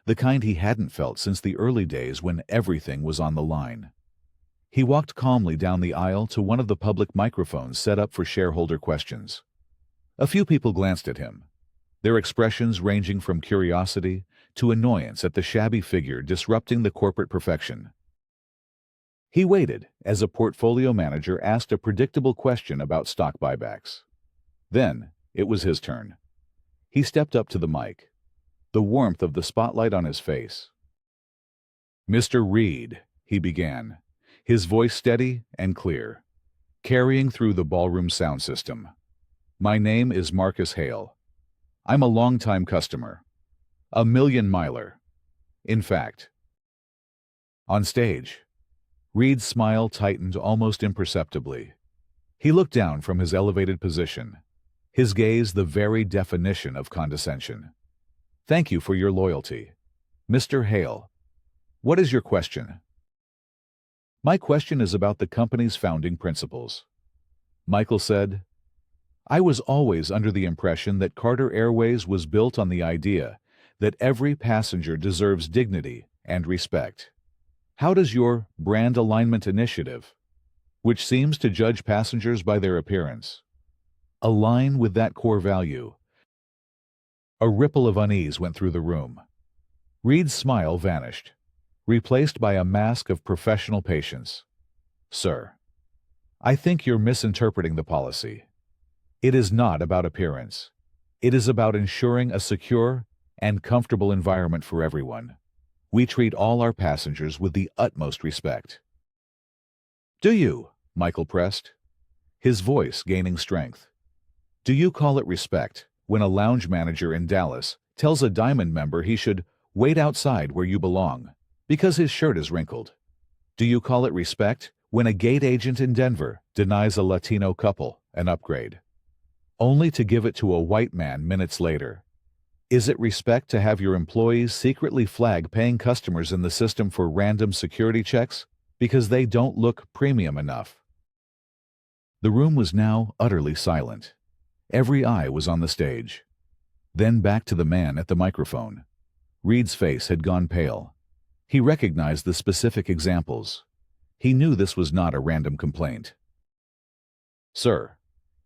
A: the kind he hadn't felt since the early days when everything was on the line. He walked calmly down the aisle to one of the public microphones set up for shareholder questions. A few people glanced at him, their expressions ranging from curiosity to annoyance at the shabby figure disrupting the corporate perfection. He waited as a portfolio manager asked a predictable question about stock buybacks. Then, it was his turn. He stepped up to the mic, the warmth of the spotlight on his face. "Mr. Reed," he began, his voice steady and clear, carrying through the ballroom sound system. "My name is Marcus Hale. I'm a longtime customer. A million-miler. In fact." On stage, Reed's smile tightened almost imperceptibly. He looked down from his elevated position, his gaze the very definition of condescension. "Thank you for your loyalty. Mr. Hale, what is your question?" "My question is about the company's founding principles." Michael said, "I was always under the impression that Carter Airways was built on the idea that every passenger deserves dignity and respect. How does your brand alignment initiative, which seems to judge passengers by their appearance, align with that core value?" A ripple of unease went through the room. Reed's smile vanished, replaced by a mask of professional patience. "Sir, I think you're misinterpreting the policy. It is not about appearance. It is about ensuring a secure and comfortable environment for everyone. We treat all our passengers with the utmost respect." "Do you?" Michael pressed, his voice gaining strength. "Do you call it respect when a lounge manager in Dallas tells a Diamond member he should wait outside where you belong because his shirt is wrinkled? Do you call it respect when a gate agent in Denver denies a Latino couple an upgrade, only to give it to a white man minutes later? Is it respect to have your employees secretly flag paying customers in the system for random security checks because they don't look premium enough?" The room was now utterly silent. Every eye was on the stage. Then back to the man at the microphone. Reed's face had gone pale. He recognized the specific examples. He knew this was not a random complaint. "Sir,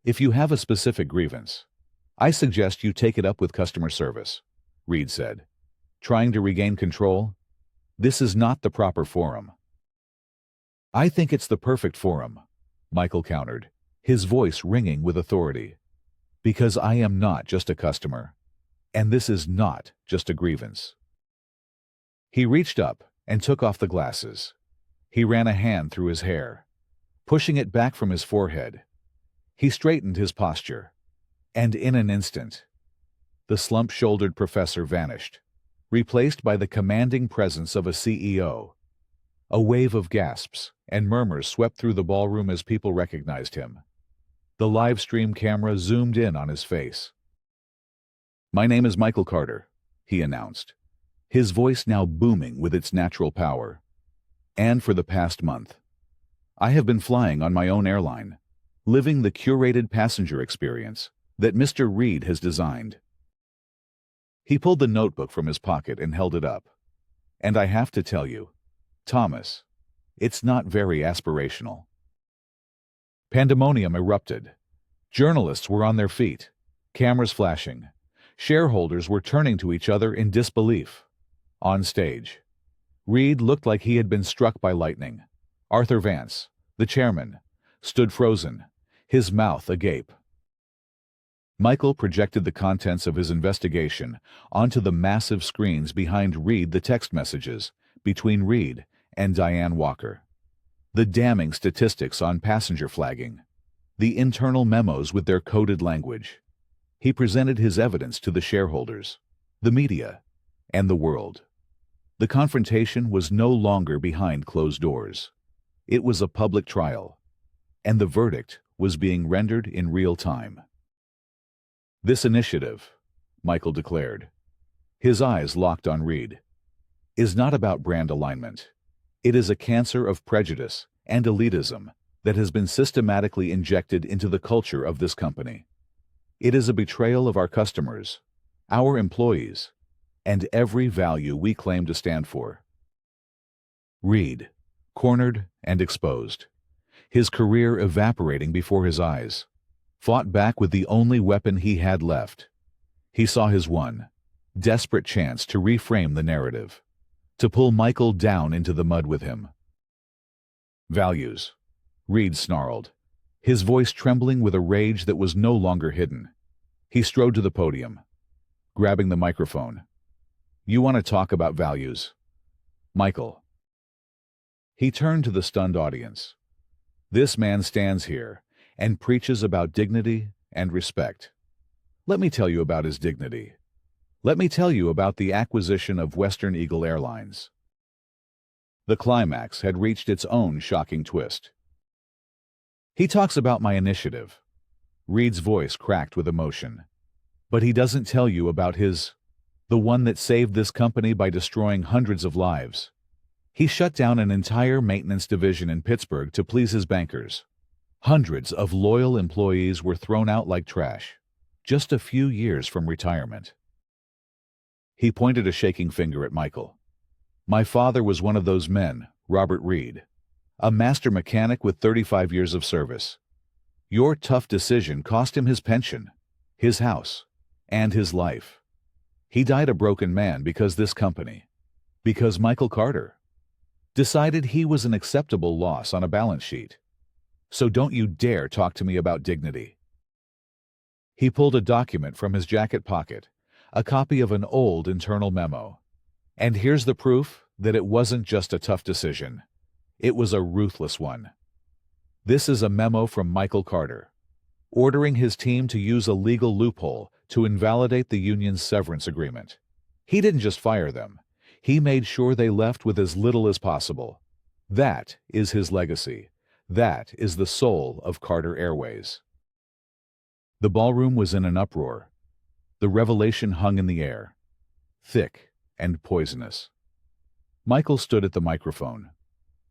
A: if you have a specific grievance, I suggest you take it up with customer service," Reed said, trying to regain control. "This is not the proper forum." "I think it's the perfect forum," Michael countered, his voice ringing with authority. "Because I am not just a customer, and this is not just a grievance." He reached up and took off the glasses. He ran a hand through his hair, pushing it back from his forehead. He straightened his posture, and in an instant, the slump-shouldered professor vanished, replaced by the commanding presence of a CEO. A wave of gasps and murmurs swept through the ballroom as people recognized him. The live stream camera zoomed in on his face. "My name is Michael Carter," he announced, his voice now booming with its natural power. "And for the past month, I have been flying on my own airline, living the curated passenger experience that Mr. Reed has designed." He pulled the notebook from his pocket and held it up. "And I have to tell you, Thomas, it's not very aspirational." Pandemonium erupted. Journalists were on their feet, cameras flashing. Shareholders were turning to each other in disbelief. On stage, Reed looked like he had been struck by lightning. Arthur Vance, the chairman, stood frozen, his mouth agape. Michael projected the contents of his investigation onto the massive screens behind Reed, the text messages between Reed and Diane Walker, the damning statistics on passenger flagging, the internal memos with their coded language. He presented his evidence to the shareholders, the media, and the world. The confrontation was no longer behind closed doors. It was a public trial, and the verdict was being rendered in real time. "This initiative," Michael declared, his eyes locked on Reed, "is not about brand alignment. It is a cancer of prejudice and elitism that has been systematically injected into the culture of this company. It is a betrayal of our customers, our employees, and every value we claim to stand for." Reed, cornered and exposed, his career evaporating before his eyes, fought back with the only weapon he had left. He saw his one, desperate chance to reframe the narrative, to pull Michael down into the mud with him. "Values," Reed snarled, his voice trembling with a rage that was no longer hidden. He strode to the podium, grabbing the microphone. "You want to talk about values, Michael?" He turned to the stunned audience. "This man stands here and preaches about dignity and respect. Let me tell you about his dignity. Let me tell you about the acquisition of Western Eagle Airlines." The climax had reached its own shocking twist. "He talks about my initiative." Reed's voice cracked with emotion. "But he doesn't tell you about the one that saved this company by destroying hundreds of lives. He shut down an entire maintenance division in Pittsburgh to please his bankers. Hundreds of loyal employees were thrown out like trash, just a few years from retirement." He pointed a shaking finger at Michael. "My father was one of those men, Robert Reed, a master mechanic with 35 years of service. Your tough decision cost him his pension, his house, and his life. He died a broken man because this company, because Michael Carter, decided he was an acceptable loss on a balance sheet. So don't you dare talk to me about dignity." He pulled a document from his jacket pocket, a copy of an old internal memo. "And here's the proof that it wasn't just a tough decision. It was a ruthless one. This is a memo from Michael Carter, ordering his team to use a legal loophole to invalidate the union's severance agreement. He didn't just fire them. He made sure they left with as little as possible. That is his legacy. That is the soul of Carter Airways." The ballroom was in an uproar. The revelation hung in the air, thick and poisonous. Michael stood at the microphone,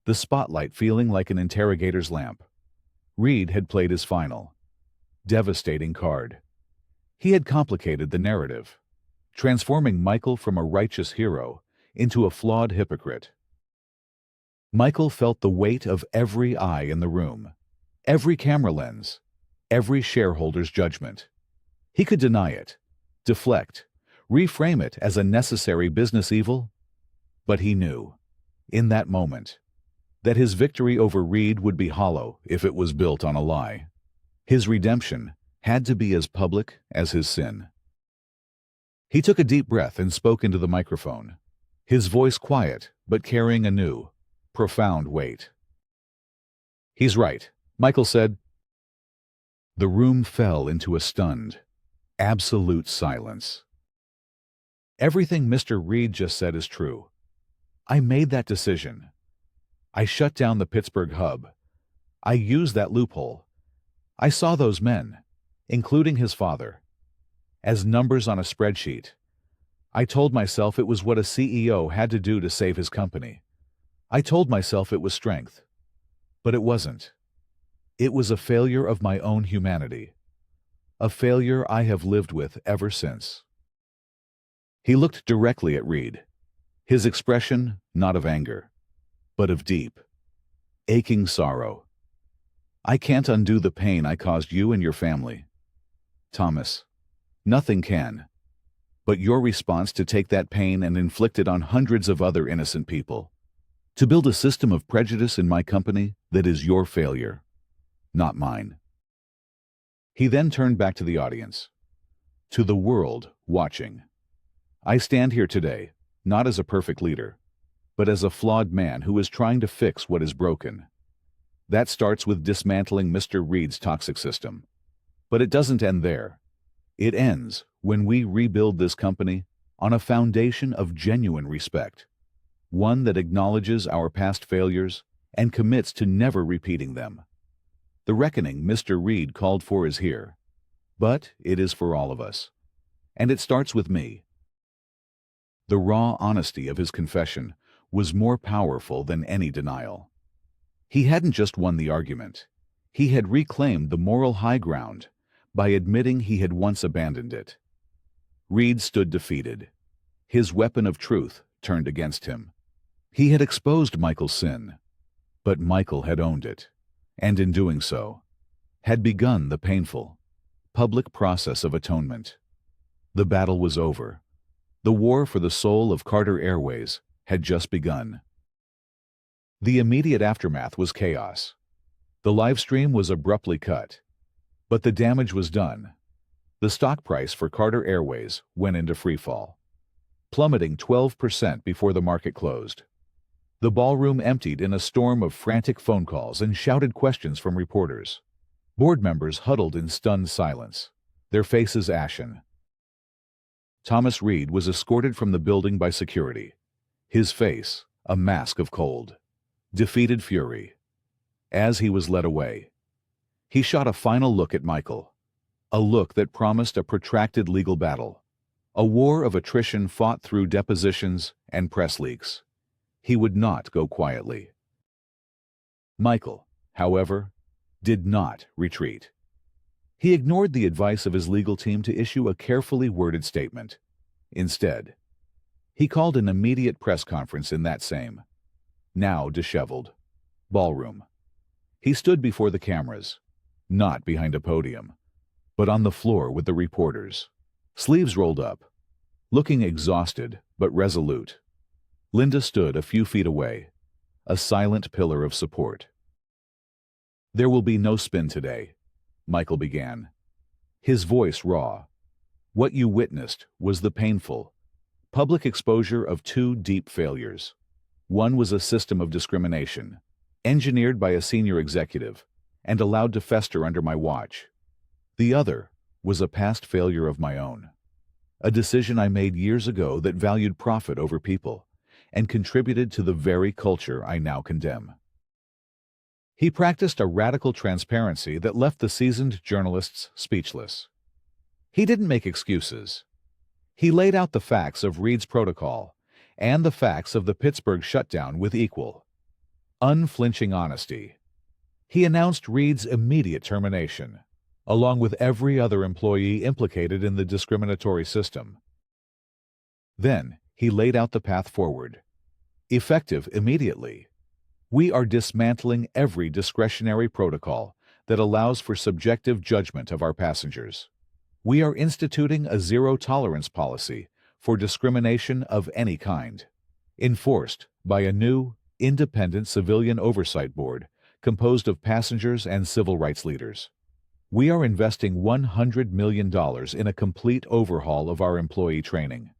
A: the spotlight feeling like an interrogator's lamp. Reed had played his final, devastating card. He had complicated the narrative, transforming Michael from a righteous hero into a flawed hypocrite. Michael felt the weight of every eye in the room, every camera lens, every shareholder's judgment. He could deny it, deflect, reframe it as a necessary business evil, but he knew, in that moment, that his victory over Reed would be hollow if it was built on a lie. His redemption had to be as public as his sin. He took a deep breath and spoke into the microphone, his voice quiet but carrying a new, profound weight. "He's right," Michael said. The room fell into a stunned, absolute silence. "Everything Mr. Reed just said is true. I made that decision. I shut down the Pittsburgh hub. I used that loophole. I saw those men, including his father. as numbers on a spreadsheet. I told myself it was what a CEO had to do to save his company. I told myself it was strength. But it wasn't. It was a failure of my own humanity. A failure I have lived with ever since. He looked directly at Reed. His expression not of anger, but of deep, aching sorrow. I can't undo the pain I caused you and your family. Thomas, nothing can. But your response to take that pain and inflict it on hundreds of other innocent people. To build a system of prejudice in my company that is your failure, not mine. He then turned back to the audience, to the world watching. I stand here today, not as a perfect leader, but as a flawed man who is trying to fix what is broken. That starts with dismantling Mr. Reed's toxic system. But it doesn't end there. It ends when we rebuild this company on a foundation of genuine respect, one that acknowledges our past failures and commits to never repeating them. The reckoning Mr. Reed called for is here, but it is for all of us. And it starts with me. The raw honesty of his confession was more powerful than any denial. He hadn't just won the argument. He had reclaimed the moral high ground by admitting he had once abandoned it. Reed stood defeated, his weapon of truth turned against him. He had exposed Michael's sin, but Michael had owned it, and in doing so, had begun the painful, public process of atonement. The battle was over. The war for the soul of Carter Airways had just begun. The immediate aftermath was chaos. The live stream was abruptly cut, but the damage was done. The stock price for Carter Airways went into freefall, plummeting 12% before the market closed. The ballroom emptied in a storm of frantic phone calls and shouted questions from reporters. Board members huddled in stunned silence, their faces ashen. Thomas Reed was escorted from the building by security, his face a mask of cold, defeated fury. As he was led away, he shot a final look at Michael, a look that promised a protracted legal battle, a war of attrition fought through depositions and press leaks. He would not go quietly. Michael, however, did not retreat. He ignored the advice of his legal team to issue a carefully worded statement. Instead, he called an immediate press conference in that same, now disheveled, ballroom. He stood before the cameras, not behind a podium, but on the floor with the reporters, sleeves rolled up, looking exhausted but resolute. Linda stood a few feet away, a silent pillar of support. "There will be no spin today," Michael began, his voice raw. "What you witnessed was the painful, public exposure of two deep failures. One was a system of discrimination, engineered by a senior executive and allowed to fester under my watch. The other was a past failure of my own, a decision I made years ago that valued profit over people and contributed to the very culture I now condemn." He practiced a radical transparency that left the seasoned journalists speechless. He didn't make excuses. He laid out the facts of Reed's protocol and the facts of the Pittsburgh shutdown with equal, unflinching honesty. He announced Reed's immediate termination, along with every other employee implicated in the discriminatory system. Then he laid out the path forward, effective immediately. We are dismantling every discretionary protocol that allows for subjective judgment of our passengers. We are instituting a zero-tolerance policy for discrimination of any kind, enforced by a new, independent civilian oversight board composed of passengers and civil rights leaders. We are investing $100 million in a complete overhaul of our employee training,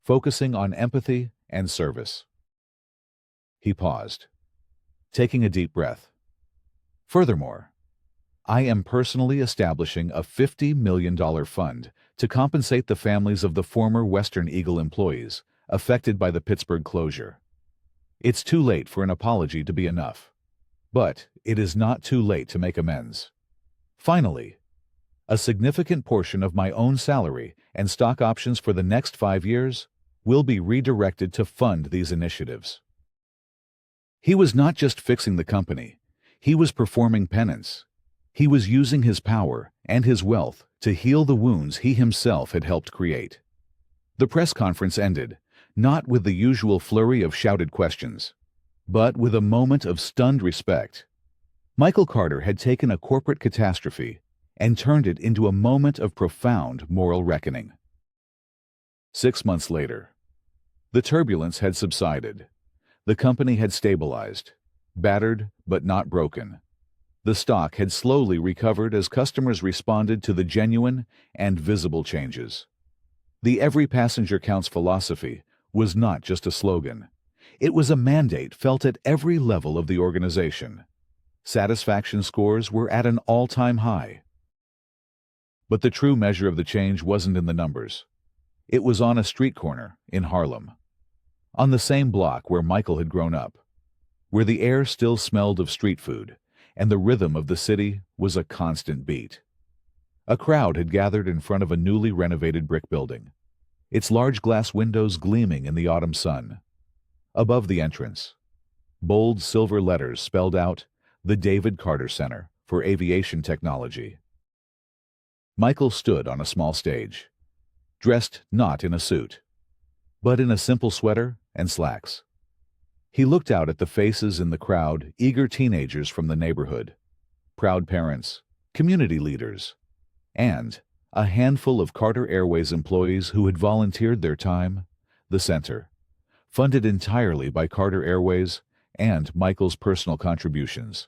A: focusing on empathy and service. He paused, taking a deep breath. Furthermore, I am personally establishing a $50 million fund to compensate the families of the former Western Eagle employees affected by the Pittsburgh closure. It's too late for an apology to be enough, but it is not too late to make amends. Finally, A significant portion of my own salary and stock options for the next 5 years will be redirected to fund these initiatives. He was not just fixing the company. He was performing penance. He was using his power and his wealth to heal the wounds he himself had helped create. The press conference ended, not with the usual flurry of shouted questions, but with a moment of stunned respect. Michael Carter had taken a corporate catastrophe and turned it into a moment of profound moral reckoning. 6 months later, the turbulence had subsided. The company had stabilized, battered but not broken. The stock had slowly recovered as customers responded to the genuine and visible changes. The every passenger counts philosophy was not just a slogan. It was a mandate felt at every level of the organization. Satisfaction scores were at an all-time high. But the true measure of the change wasn't in the numbers. It was on a street corner in Harlem, on the same block where Michael had grown up, where the air still smelled of street food and the rhythm of the city was a constant beat. A crowd had gathered in front of a newly renovated brick building, its large glass windows gleaming in the autumn sun. Above the entrance, bold silver letters spelled out the David Carter Center for Aviation Technology. Michael stood on a small stage, dressed not in a suit, but in a simple sweater and slacks. He looked out at the faces in the crowd, eager teenagers from the neighborhood, proud parents, community leaders, and a handful of Carter Airways employees who had volunteered their time. The center, funded entirely by Carter Airways and Michael's personal contributions,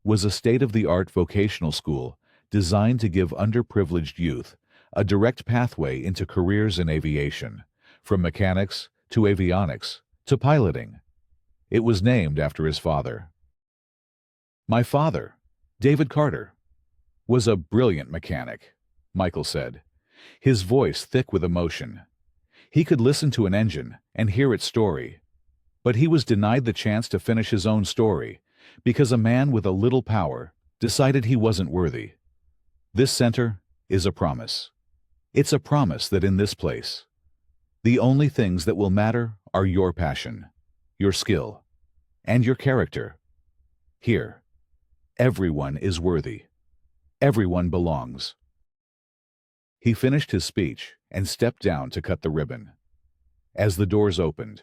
A: was a state-of-the-art vocational school designed to give underprivileged youth a direct pathway into careers in aviation, from mechanics to avionics to piloting. It was named after his father. My father, David Carter, was a brilliant mechanic, Michael said, his voice thick with emotion. He could listen to an engine and hear its story, but he was denied the chance to finish his own story because a man with a little power decided he wasn't worthy. This center is a promise. It's a promise that in this place, the only things that will matter are your passion, your skill, and your character. Here, everyone is worthy. Everyone belongs. He finished his speech and stepped down to cut the ribbon. As the doors opened,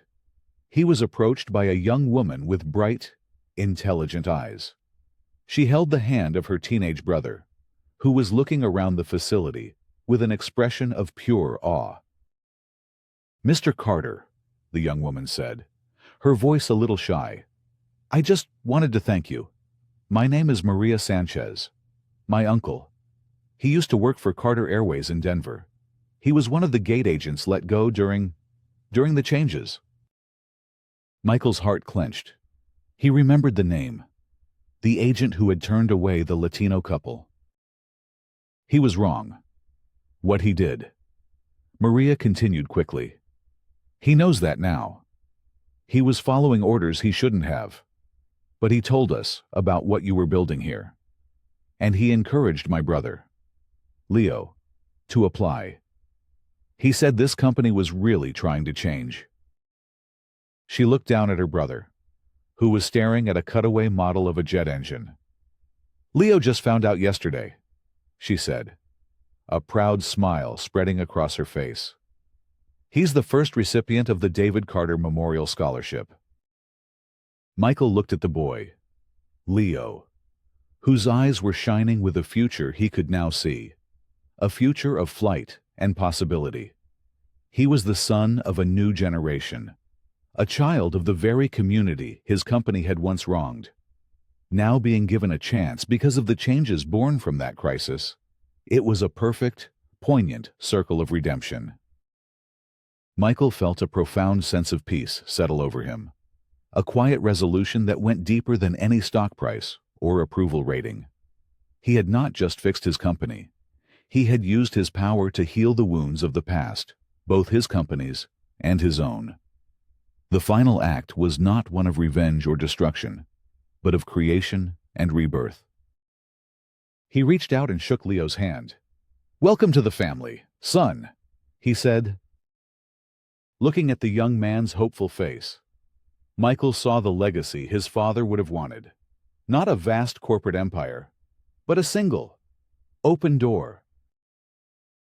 A: he was approached by a young woman with bright, intelligent eyes. She held the hand of her teenage brother, who was looking around the facility with an expression of pure awe. Mr. Carter, the young woman said, her voice a little shy, I just wanted to thank you. My name is Maria Sanchez. My uncle. He used to work for Carter Airways in Denver. He was one of the gate agents let go during the changes. Michael's heart clenched. He remembered the name, the agent who had turned away the Latino couple. He was wrong. What he did. Maria continued quickly. He knows that now. He was following orders he shouldn't have. But he told us about what you were building here. And he encouraged my brother, Leo, to apply. He said this company was really trying to change. She looked down at her brother, who was staring at a cutaway model of a jet engine. Leo just found out yesterday, she said, a proud smile spreading across her face. He's the first recipient of the David Carter Memorial Scholarship. Michael looked at the boy, Leo, whose eyes were shining with a future he could now see, a future of flight and possibility. He was the son of a new generation, a child of the very community his company had once wronged, now being given a chance because of the changes born from that crisis. It was a perfect, poignant circle of redemption. Michael felt a profound sense of peace settle over him, a quiet resolution that went deeper than any stock price or approval rating. He had not just fixed his company. He had used his power to heal the wounds of the past, both his company's and his own. The final act was not one of revenge or destruction, but of creation and rebirth. He reached out and shook Leo's hand, "Welcome to the family, son," he said. Looking at the young man's hopeful face, Michael saw the legacy his father would have wanted. Not a vast corporate empire, but a single, open door